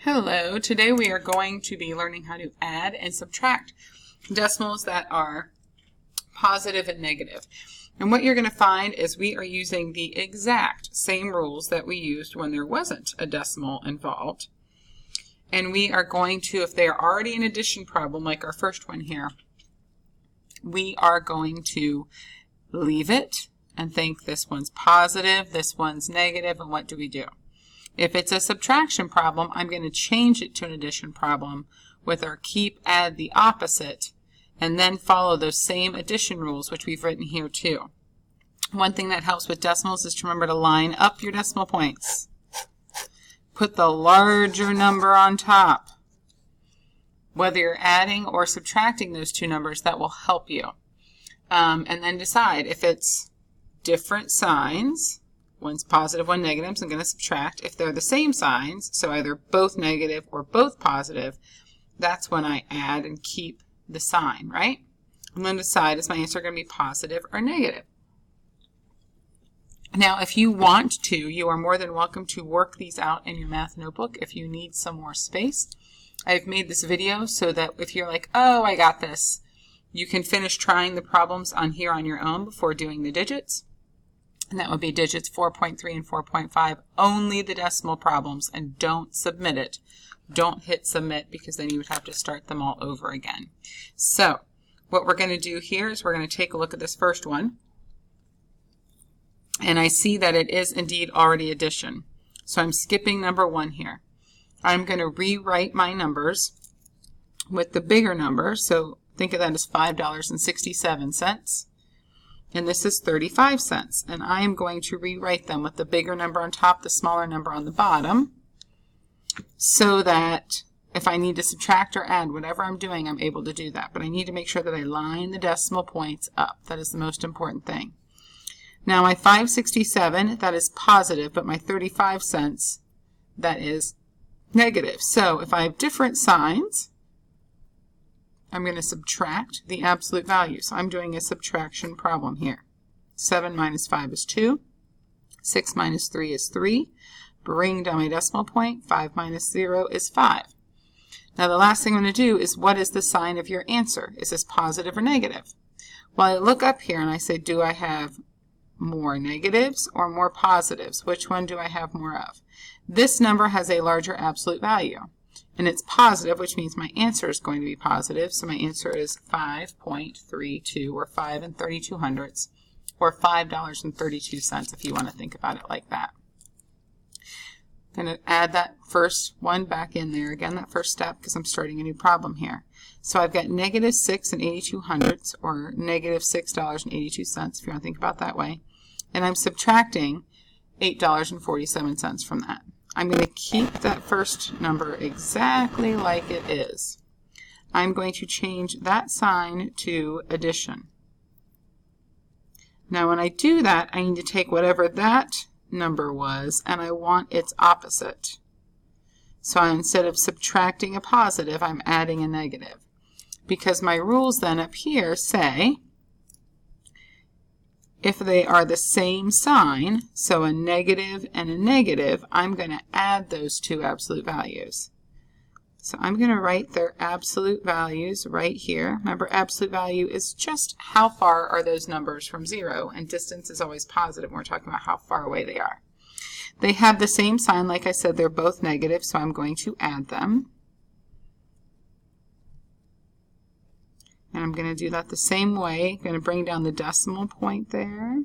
Hello, today we are going to be learning how to add and subtract decimals that are positive and negative. And what you're going to find is we are using the exact same rules that we used when there wasn't a decimal involved. And we are going to, if they are already an addition problem like our first one here, we are going to leave it and think this one's positive, this one's negative, and what do we do? If it's a subtraction problem, I'm going to change it to an addition problem with our keep, add the opposite, and then follow those same addition rules, which we've written here too. One thing that helps with decimals is to remember to line up your decimal points. Put the larger number on top. Whether you're adding or subtracting those two numbers, that will help you. And then decide if it's different signs. One's positive, one negative, so I'm going to subtract. If they're the same signs, so either both negative or both positive, that's when I add and keep the sign, right? I'm going to decide, is my answer going to be positive or negative? Now, if you want to, you are more than welcome to work these out in your math notebook if you need some more space. I've made this video so that if you're like, oh, I got this, you can finish trying the problems on here on your own before doing the digits. And that would be digits 4.3 and 4.5, only the decimal problems, and don't submit it. Don't hit submit because then you would have to start them all over again. So what we're going to do here is we're going to take a look at this first one. And I see that it is indeed already addition. So I'm skipping number 1 here. I'm going to rewrite my numbers with the bigger number. So think of that as $5.67. And this is 35 cents. And I am going to rewrite them with the bigger number on top, the smaller number on the bottom, so that if I need to subtract or add, whatever I'm doing, I'm able to do that. But I need to make sure that I line the decimal points up. That is the most important thing. Now my 567, that is positive, but my 35 cents, that is negative. So if I have different signs, I'm going to subtract the absolute value. So I'm doing a subtraction problem here. 7 minus 5 is 2. 6 minus 3 is 3. Bring down my decimal point. 5 minus 0 is 5. Now the last thing I'm going to do is, what is the sign of your answer? Is this positive or negative? Well, I look up here and I say, do I have more negatives or more positives? Which one do I have more of? This number has a larger absolute value. And it's positive, which means my answer is going to be positive. So my answer is 5.32, or 5 32 hundredths, or $5.32 if you want to think about it like that. I'm going to add that first one back in there. Again, that first step, because I'm starting a new problem here. So I've got negative 6 82 hundredths, or negative $6.82 if you want to think about it that way. And I'm subtracting $8.47 from that. I'm going to keep that first number exactly like it is. I'm going to change that sign to addition. Now when I do that, I need to take whatever that number was and I want its opposite. So instead of subtracting a positive, I'm adding a negative. Because my rules then up here say, if they are the same sign, so a negative and a negative, I'm going to add those two absolute values. So I'm going to write their absolute values right here. Remember, absolute value is just how far are those numbers from 0, and distance is always positive when we're talking about how far away they are. They have the same sign. Like I said, they're both negative, so I'm going to add them. And I'm going to do that the same way. I'm going to bring down the decimal point there.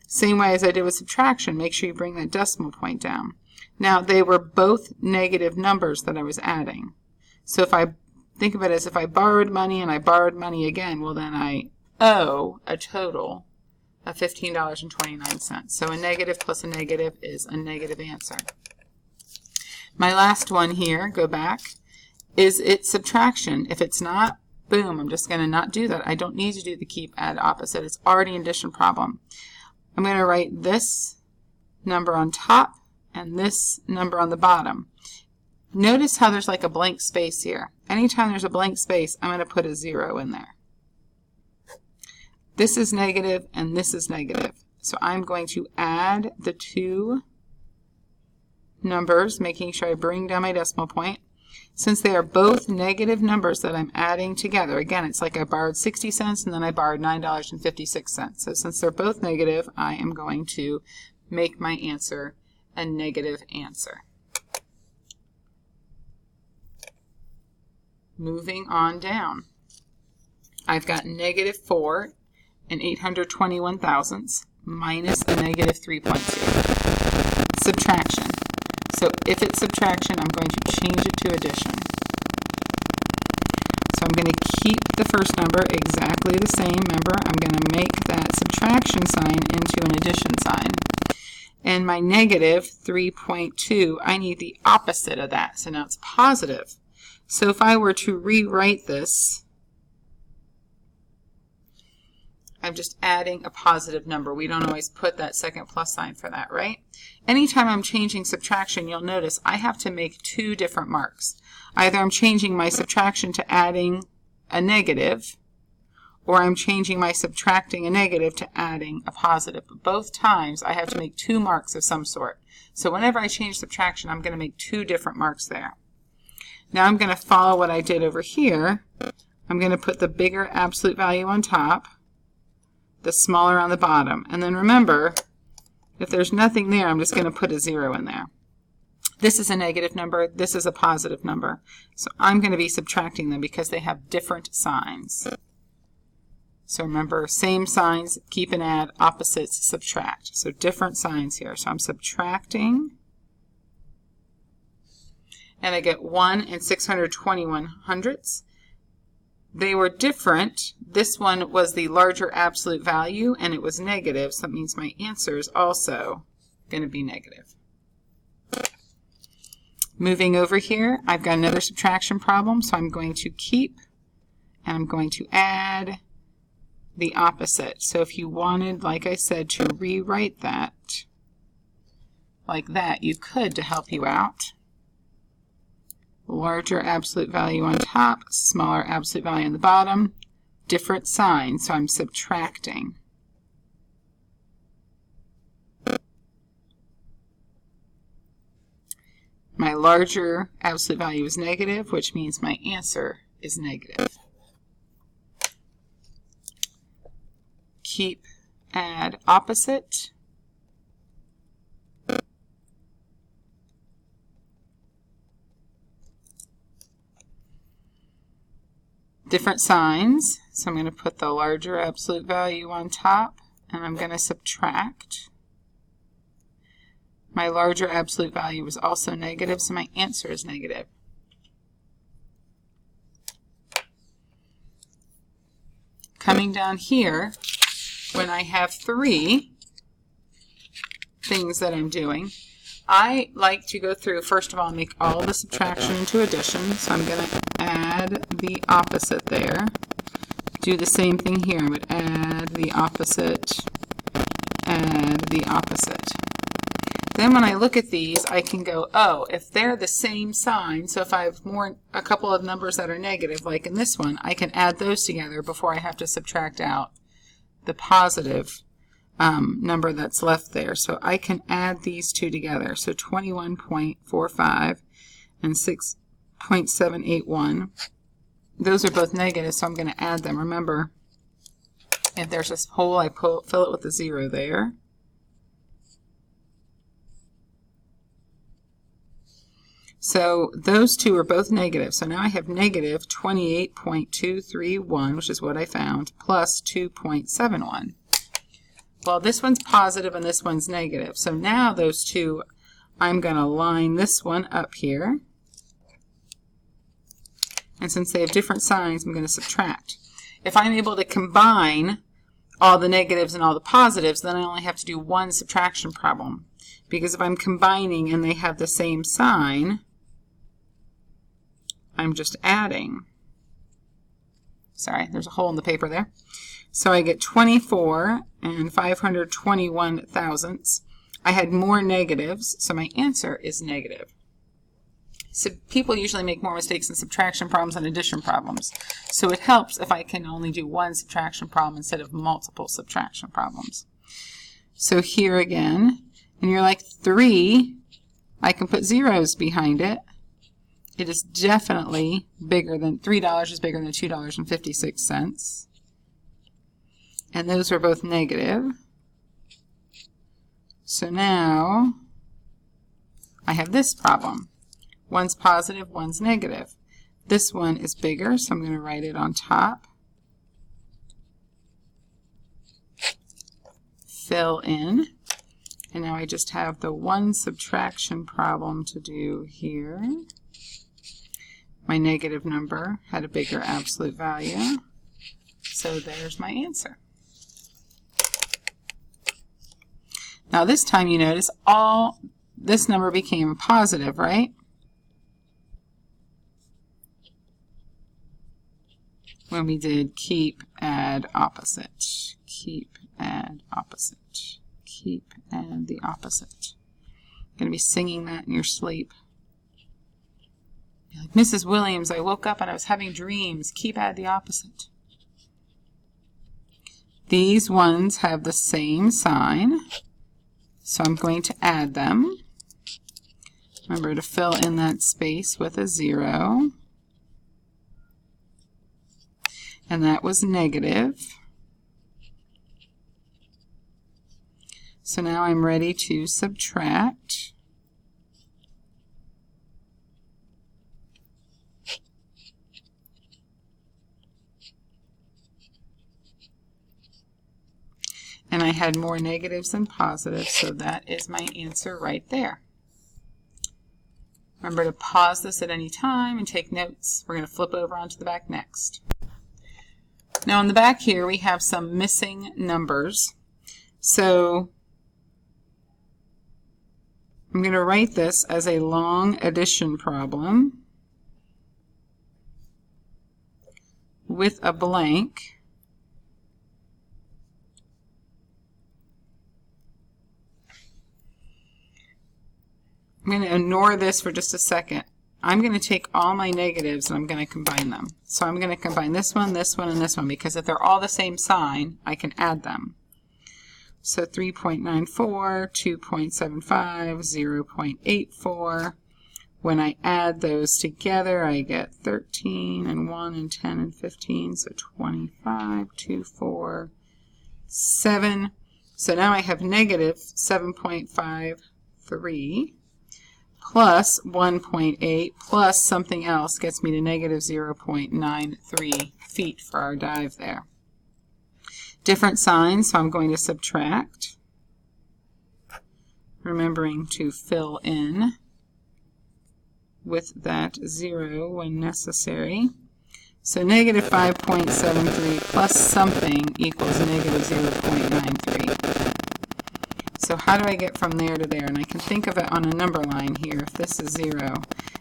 Same way as I did with subtraction, make sure you bring that decimal point down. Now, they were both negative numbers that I was adding. So if I think of it as if I borrowed money and I borrowed money again, well then I owe a total of $15.29. So a negative plus a negative is a negative answer. My last one here, go back, is it's subtraction. If it's not, boom, I'm just going to not do that. I don't need to do the keep, add, opposite. It's already an addition problem. I'm going to write this number on top and this number on the bottom. Notice how there's like a blank space here. Anytime there's a blank space, I'm going to put a 0 in there. This is negative and this is negative. So I'm going to add the two numbers, making sure I bring down my decimal point. Since they are both negative numbers that I'm adding together, again, it's like I borrowed 60 cents and then I borrowed $9.56. So since they're both negative, I am going to make my answer a negative answer. Moving on down, I've got negative 4 and 821 thousandths minus a negative 3.2. Subtraction. So if it's subtraction, I'm going to change it to addition. So I'm going to keep the first number exactly the same. Remember, I'm going to make that subtraction sign into an addition sign. And my negative 3.2, I need the opposite of that. So now it's positive. So if I were to rewrite this, I'm just adding a positive number. We don't always put that second plus sign for that, right? Anytime I'm changing subtraction, you'll notice I have to make two different marks. Either I'm changing my subtraction to adding a negative, or I'm changing my subtracting a negative to adding a positive. But both times I have to make two marks of some sort. So whenever I change subtraction, I'm going to make two different marks there. Now I'm going to follow what I did over here. I'm going to put the bigger absolute value on top, the smaller on the bottom. And then remember, if there's nothing there, I'm just going to put a 0 in there. This is a negative number. This is a positive number. So I'm going to be subtracting them because they have different signs. So remember, same signs, keep and add, opposites, subtract. So different signs here. So I'm subtracting, and I get 1 and 621 hundredths. They were different. This one was the larger absolute value, and it was negative, so that means my answer is also going to be negative. Moving over here, I've got another subtraction problem, so I'm going to keep, and I'm going to add the opposite. So if you wanted, like I said, to rewrite that like that, you could to help you out. Larger absolute value on top, smaller absolute value on the bottom, different signs, so I'm subtracting. My larger absolute value is negative, which means my answer is negative. Keep, add, opposite. Different signs, so I'm going to put the larger absolute value on top, and I'm going to subtract. My larger absolute value is also negative, so my answer is negative. Coming down here, when I have 3 things that I'm doing, I like to go through, first of all, make all the subtraction into addition. So I'm going to add the opposite there. Do the same thing here. I would add the opposite, add the opposite. Then when I look at these, I can go, oh, if they're the same sign, so if I have a couple of numbers that are negative, like in this one, I can add those together before I have to subtract out the positive number that's left there. So I can add these two together. So 21.45 and 6.781. Those are both negative, so I'm going to add them. Remember, if there's a hole, I fill it with a 0 there. So those two are both negative. So now I have negative 28.231, which is what I found, plus 2.71. Well, this one's positive and this one's negative. So now those two, I'm going to line this one up here. And since they have different signs, I'm going to subtract. If I'm able to combine all the negatives and all the positives, then I only have to do one subtraction problem. Because if I'm combining and they have the same sign, I'm just adding. Sorry, there's a hole in the paper there. So I get 24 and 521 thousandths. I had more negatives, so my answer is negative. So people usually make more mistakes in subtraction problems than addition problems. So it helps if I can only do one subtraction problem instead of multiple subtraction problems. So here again, and you're like 3, I can put zeros behind it. It is definitely bigger than, $3 is bigger than $2.56. And those are both negative. So now I have this problem. One's positive, one's negative. This one is bigger, so I'm going to write it on top. Fill in. And now I just have the one subtraction problem to do here. My negative number had a bigger absolute value. So there's my answer. Now this time you notice all this number became positive, right? When we did keep, add, opposite. Keep, add, opposite. Keep, add the opposite. You're going to be singing that in your sleep. You're like, Mrs. Williams, I woke up and I was having dreams. Keep, add the opposite. These ones have the same sign, so I'm going to add them. Remember to fill in that space with a 0. And that was negative. So now I'm ready to subtract. And I had more negatives than positives, so that is my answer right there. Remember to pause this at any time and take notes. We're going to flip over onto the back next. Now on the back here we have some missing numbers. So I'm going to write this as a long addition problem with a blank. I'm going to ignore this for just a second. I'm going to take all my negatives and I'm going to combine them. So I'm going to combine this one, and this one, because if they're all the same sign, I can add them. So 3.94, 2.75, 0.84. When I add those together, I get 13 and 1 and 10 and 15, so 25, 2, 4, 7. So now I have negative 7.53 plus 1.8 plus something else gets me to negative 0.93 feet for our dive there. Different signs, so I'm going to subtract, remembering to fill in with that 0 when necessary. So negative 5.73 plus something equals negative 0.93. So how do I get from there to there? And I can think of it on a number line here. If this is 0,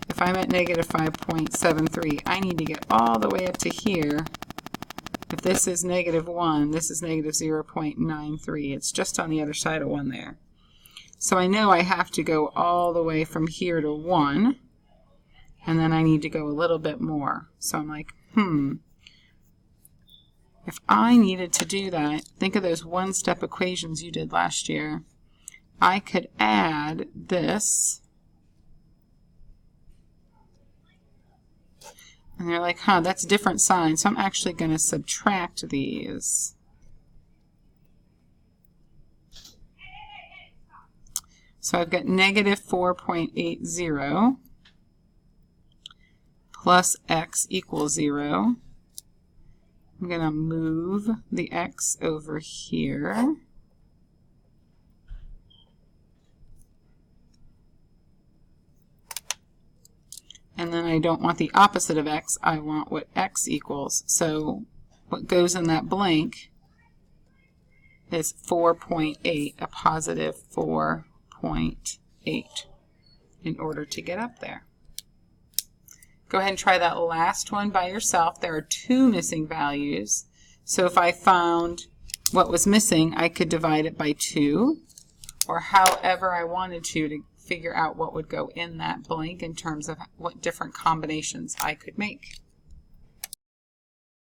if I'm at negative 5.73, I need to get all the way up to here. If this is negative 1, this is negative 0.93. It's just on the other side of 1 there. So I know I have to go all the way from here to 1, and then I need to go a little bit more. So I'm like, if I needed to do that, think of those one-step equations you did last year. I could add this. And they're like, that's different signs. So I'm actually going to subtract these. So I've got negative 4.80 plus x equals 0. I'm going to move the x over here. And then I don't want the opposite of x, I want what x equals. So what goes in that blank is 4.8, a positive 4.8 in order to get up there. Go ahead and try that last one by yourself. There are 2 missing values. So if I found what was missing, I could divide it by 2, or however I wanted to figure out what would go in that blank in terms of what different combinations I could make.